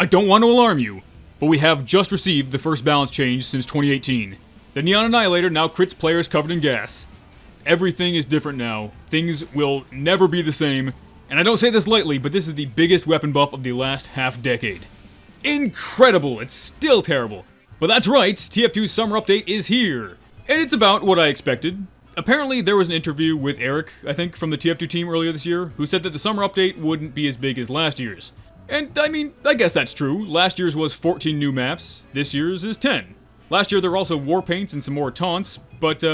I don't want to alarm you, but we have just received the first balance change since 2018. The Neon Annihilator now crits players covered in gas. Everything is different now. Things will never be the same. And I don't say this lightly, but this is the biggest weapon buff of the last half-decade. Incredible! It's still terrible. But that's right, TF2's summer update is here. And it's about what I expected. Apparently there was an interview with Eric, I think, from the TF2 team earlier this year, who said that the summer update wouldn't be as big as last year's. And, I mean, I guess that's true. Last year's was 14 new maps, this year's is 10. Last year there were also war paints and some more taunts, but,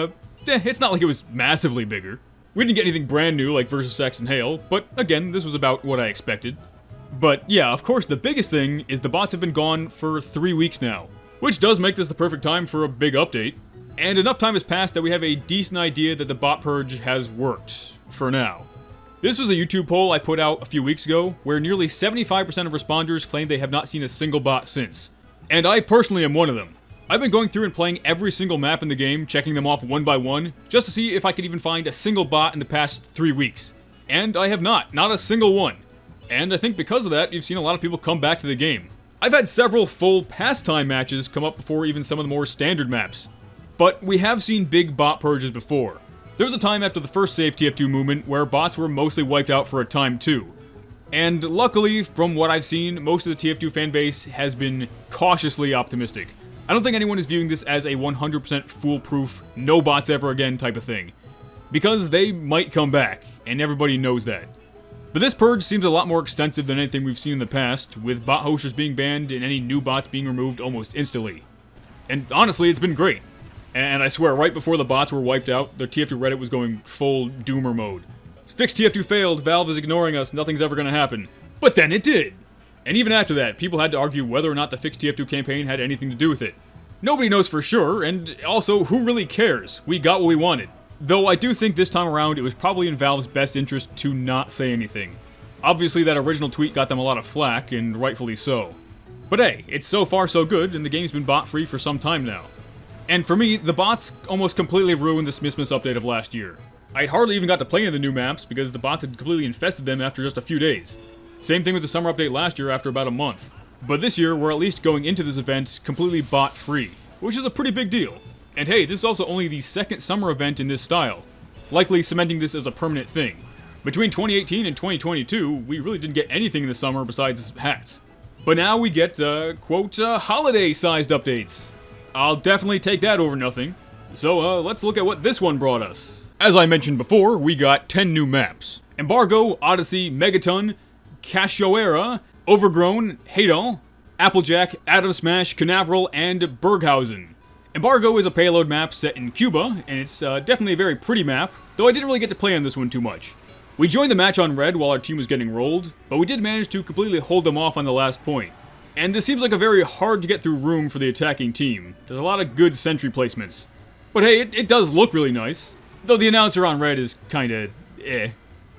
it's not like it was massively bigger. We didn't get anything brand new like Versus X and Hail, but again, this was about what I expected. But yeah, of course, the biggest thing is the bots have been gone for 3 weeks now, which does make this the perfect time for a big update. And enough time has passed that we have a decent idea that the bot purge has worked, for now. This was a YouTube poll I put out a few weeks ago, where nearly 75% of responders claim they have not seen a single bot since. And I personally am one of them. I've been going through and playing every single map in the game, checking them off one by one, just to see if I could even find a single bot in the past 3 weeks. And I have not a single one. And I think because of that, you've seen a lot of people come back to the game. I've had several full pastime matches come up before even some of the more standard maps. But we have seen big bot purges before. There was a time after the first Save TF2 movement where bots were mostly wiped out for a time too. And luckily, from what I've seen, most of the TF2 fanbase has been cautiously optimistic. I don't think anyone is viewing this as a 100% foolproof, no bots ever again type of thing. Because they might come back, and everybody knows that. But this purge seems a lot more extensive than anything we've seen in the past, with bot hosters being banned and any new bots being removed almost instantly. And honestly, it's been great. And I swear, right before the bots were wiped out, the TF2 Reddit was going full doomer mode. Fix TF2 failed, Valve is ignoring us, nothing's ever gonna happen. But then it did! And even after that, people had to argue whether or not the Fix TF2 campaign had anything to do with it. Nobody knows for sure, and also, who really cares? We got what we wanted. Though I do think this time around, it was probably in Valve's best interest to not say anything. Obviously, that original tweet got them a lot of flack, and rightfully so. But hey, it's so far so good, and the game's been bot-free for some time now. And for me, the bots almost completely ruined the Smithmas update of last year. I hardly even got to play any of the new maps because the bots had completely infested them after just a few days. Same thing with the summer update last year after about a month. But this year, we're at least going into this event completely bot-free, which is a pretty big deal. And hey, this is also only the second summer event in this style, likely cementing this as a permanent thing. Between 2018 and 2022, we really didn't get anything in the summer besides hats. But now we get, quote, holiday-sized updates. I'll definitely take that over nothing. So, let's look at what this one brought us. As I mentioned before, we got 10 new maps. Embargo, Odyssey, Megaton, Cachoeira, Overgrown, Hadal, Applejack, Atom Smash, Canaveral, and Berghausen. Embargo is a payload map set in Cuba, and it's definitely a very pretty map, though I didn't really get to play on this one too much. We joined the match on red while our team was getting rolled, but we did manage to completely hold them off on the last point. And this seems like a very hard to get through room for the attacking team. There's a lot of good sentry placements. But hey, it does look really nice, though the announcer on red is kinda eh.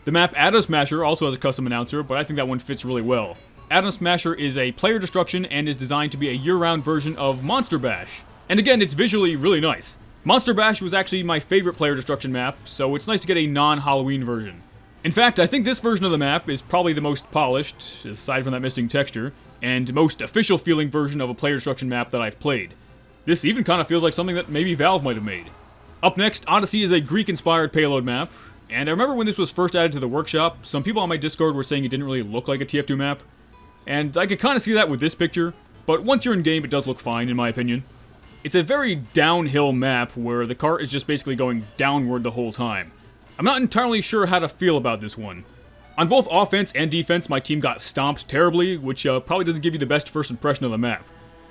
The map Atom Smasher also has a custom announcer, but I think that one fits really well. Atom Smasher is a player destruction and is designed to be a year-round version of Monster Bash. And again, it's visually really nice. Monster Bash was actually my favorite player destruction map, so it's nice to get a non-Halloween version. In fact, I think this version of the map is probably the most polished, aside from that missing texture, and most official-feeling version of a player destruction map that I've played. This even kind of feels like something that maybe Valve might have made. Up next, Odyssey is a Greek-inspired payload map, and I remember when this was first added to the workshop, some people on my Discord were saying it didn't really look like a TF2 map, and I could kind of see that with this picture, but once you're in-game, it does look fine, in my opinion. It's a very downhill map where the cart is just basically going downward the whole time. I'm not entirely sure how to feel about this one. On both offense and defense, my team got stomped terribly, which probably doesn't give you the best first impression of the map.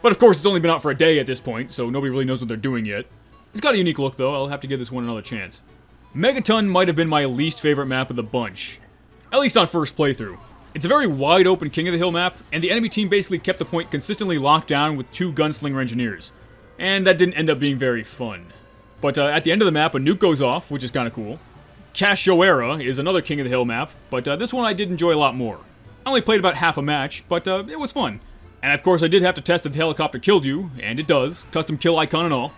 But of course, it's only been out for a day at this point, so nobody really knows what they're doing yet. It's got a unique look though, I'll have to give this one another chance. Megaton might have been my least favorite map of the bunch. At least on first playthrough. It's a very wide open King of the Hill map, and the enemy team basically kept the point consistently locked down with 2 gunslinger engineers. And that didn't end up being very fun. But at the end of the map, a nuke goes off, which is kind of cool. Cachoeira is another King of the Hill map, but this one I did enjoy a lot more. I only played about half a match, but it was fun. And of course I did have to test if the helicopter killed you, and it does, custom kill icon and all.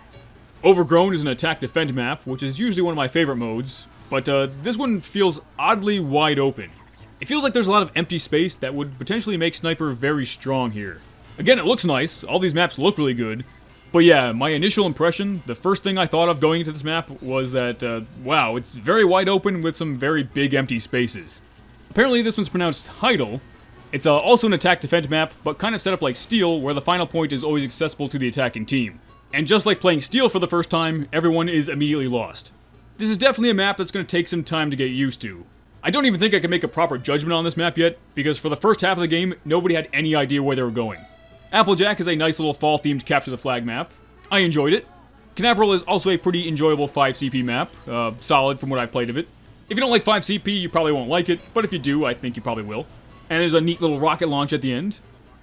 Overgrown is an attack-defend map, which is usually one of my favorite modes, but this one feels oddly wide open. It feels like there's a lot of empty space that would potentially make Sniper very strong here. Again, it looks nice, all these maps look really good, but yeah, my initial impression, the first thing I thought of going into this map was that, wow, it's very wide open with some very big empty spaces. Apparently this one's pronounced Heidel. It's also an attack-defend map, but kind of set up like Steel, where the final point is always accessible to the attacking team. And just like playing Steel for the first time, everyone is immediately lost. This is definitely a map that's going to take some time to get used to. I don't even think I can make a proper judgment on this map yet, because for the first half of the game, nobody had any idea where they were going. Applejack is a nice little fall-themed capture the flag map. I enjoyed it. Canaveral is also a pretty enjoyable 5CP map, solid from what I've played of it. If you don't like 5CP, you probably won't like it, but if you do, I think you probably will. And there's a neat little rocket launch at the end.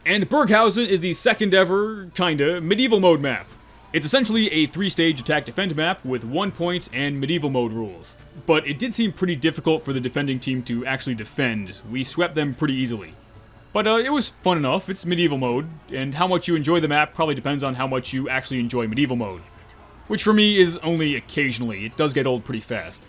And Berghausen is the second ever, kinda, medieval mode map. It's essentially a 3-stage attack-defend map with 1 point and medieval mode rules. But it did seem pretty difficult for the defending team to actually defend. We swept them pretty easily. But it was fun enough, it's medieval mode, and how much you enjoy the map probably depends on how much you actually enjoy medieval mode. Which for me is only occasionally, it does get old pretty fast.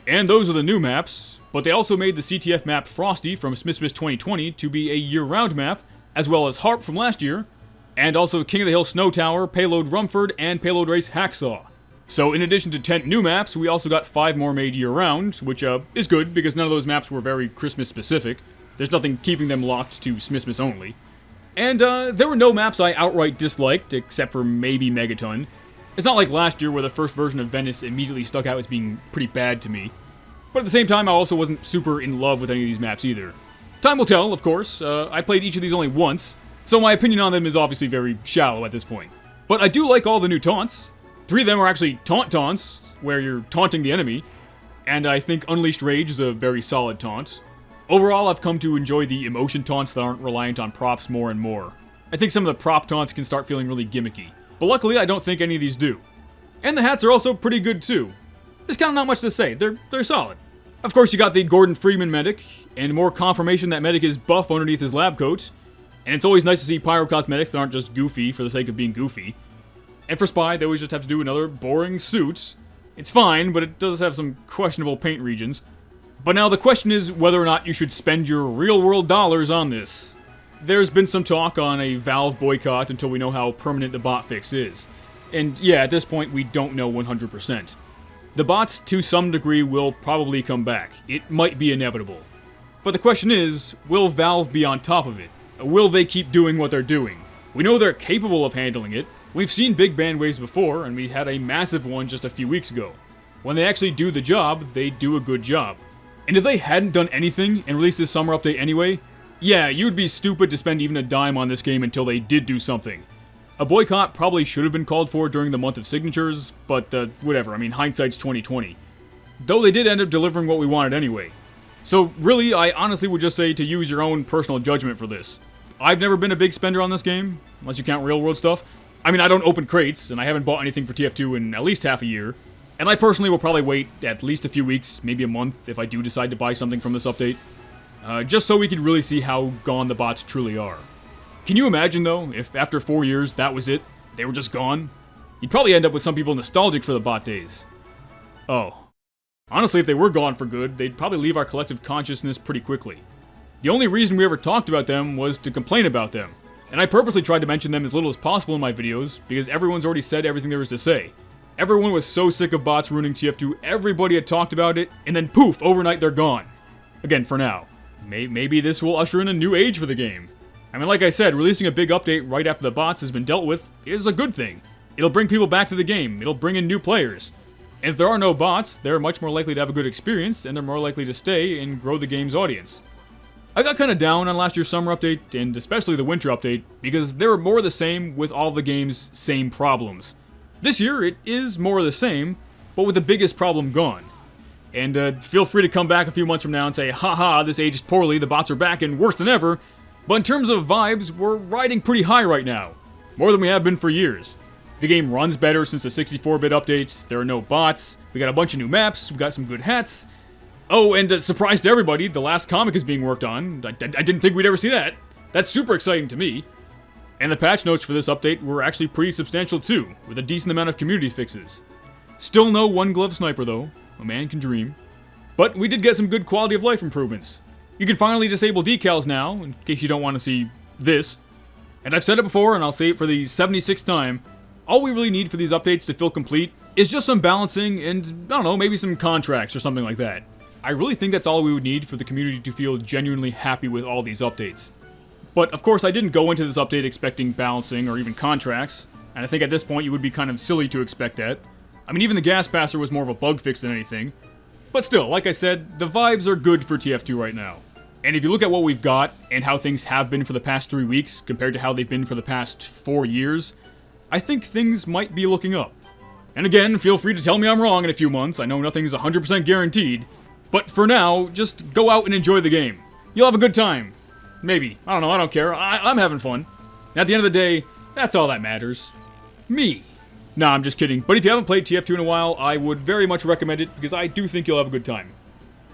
And those are the new maps, but they also made the CTF map Frosty from SquimJim 2020 to be a year-round map, as well as Harp from last year, and also King of the Hill Snow Tower, Payload Rumford, and Payload Race Hacksaw. So in addition to 10 new maps, we also got 5 more made year-round, which is good because none of those maps were very Christmas-specific. There's nothing keeping them locked to SquimJim only. And there were no maps I outright disliked, except for maybe Megaton. It's not like last year where the first version of Venice immediately stuck out as being pretty bad to me. But at the same time, I also wasn't super in love with any of these maps either. Time will tell, of course. I played each of these only once, so my opinion on them is obviously very shallow at this point. But I do like all the new taunts. 3 of them are actually taunt taunts, where you're taunting the enemy. And I think Unleashed Rage is a very solid taunt. Overall, I've come to enjoy the emotion taunts that aren't reliant on props more and more. I think some of the prop taunts can start feeling really gimmicky. But luckily, I don't think any of these do. And the hats are also pretty good too. There's kind of not much to say, they're solid. Of course, you got the Gordon Freeman medic, and more confirmation that medic is buff underneath his lab coat. And it's always nice to see pyro cosmetics that aren't just goofy for the sake of being goofy. And for Spy, they always just have to do another boring suit. It's fine, but it does have some questionable paint regions. But now the question is whether or not you should spend your real-world dollars on this. There's been some talk on a Valve boycott until we know how permanent the bot fix is. And yeah, at this point, we don't know 100%. The bots, to some degree, will probably come back. It might be inevitable. But the question is, will Valve be on top of it? Will they keep doing what they're doing? We know they're capable of handling it. We've seen big ban waves before, and we had a massive one just a few weeks ago. When they actually do the job, they do a good job. And if they hadn't done anything and released this summer update anyway, yeah, you'd be stupid to spend even a dime on this game until they did do something. A boycott probably should have been called for during the month of signatures, but whatever, I mean, hindsight's 2020. Though they did end up delivering what we wanted anyway. So really, I honestly would just say to use your own personal judgment for this. I've never been a big spender on this game, unless you count real-world stuff. I mean, I don't open crates, and I haven't bought anything for TF2 in at least half a year. And I personally will probably wait at least a few weeks, maybe a month, if I do decide to buy something from this update. Just so we can really see how gone the bots truly are. Can you imagine, though, if after 4 years, that was it? They were just gone? You'd probably end up with some people nostalgic for the bot days. Oh. Honestly, if they were gone for good, they'd probably leave our collective consciousness pretty quickly. The only reason we ever talked about them was to complain about them. And I purposely tried to mention them as little as possible in my videos, because everyone's already said everything there is to say. Everyone was so sick of bots ruining TF2, everybody had talked about it, and then poof, overnight they're gone. Again, for now. Maybe this will usher in a new age for the game. I mean, like I said, releasing a big update right after the bots has been dealt with is a good thing. It'll bring people back to the game, it'll bring in new players. And if there are no bots, they're much more likely to have a good experience, and they're more likely to stay and grow the game's audience. I got kinda down on last year's summer update, and especially the winter update, because they were more of the same with all the game's same problems. This year, it is more of the same, but with the biggest problem gone. And feel free to come back a few months from now and say, haha, this aged poorly, the bots are back and worse than ever. But in terms of vibes, we're riding pretty high right now. More than we have been for years. The game runs better since the 64-bit updates, there are no bots, we got a bunch of new maps, we got some good hats. Oh, and surprise to everybody, the last comic is being worked on. I didn't think we'd ever see that. That's super exciting to me. And the patch notes for this update were actually pretty substantial too, with a decent amount of community fixes. Still no one-glove sniper though, a man can dream. But we did get some good quality of life improvements. You can finally disable decals now, in case you don't want to see this. And I've said it before, and I'll say it for the 76th time, all we really need for these updates to feel complete is just some balancing and, I don't know, maybe some contracts or something like that. I really think that's all we would need for the community to feel genuinely happy with all these updates. But, of course, I didn't go into this update expecting balancing or even contracts, and I think at this point you would be kind of silly to expect that. I mean, even the gas passer was more of a bug fix than anything. But still, like I said, the vibes are good for TF2 right now. And if you look at what we've got, and how things have been for the past 3 weeks, compared to how they've been for the past 4 years, I think things might be looking up. And again, feel free to tell me I'm wrong in a few months, I know nothing's 100% guaranteed. But for now, just go out and enjoy the game. You'll have a good time. Maybe. I don't know, I don't care. I'm having fun. And at the end of the day, that's all that matters. Me. Nah, I'm just kidding. But if you haven't played TF2 in a while, I would very much recommend it, because I do think you'll have a good time.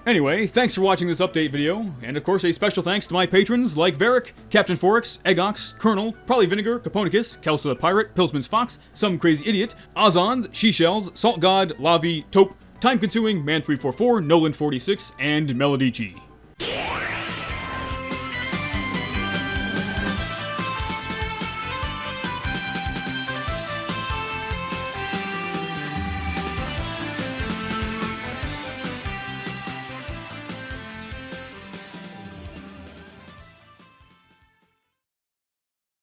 Anyway, thanks for watching this update video, and of course a special thanks to my patrons like Varric, Captain Forex, Eggox, Colonel, Probably Vinegar, Caponicus, Kelso the Pirate, Pillsman's Fox, Some Crazy Idiot, Ozond, She-Shells, Salt God, Lavi, Taupe, Time Consuming, Man344, Nolan46, and Melodici.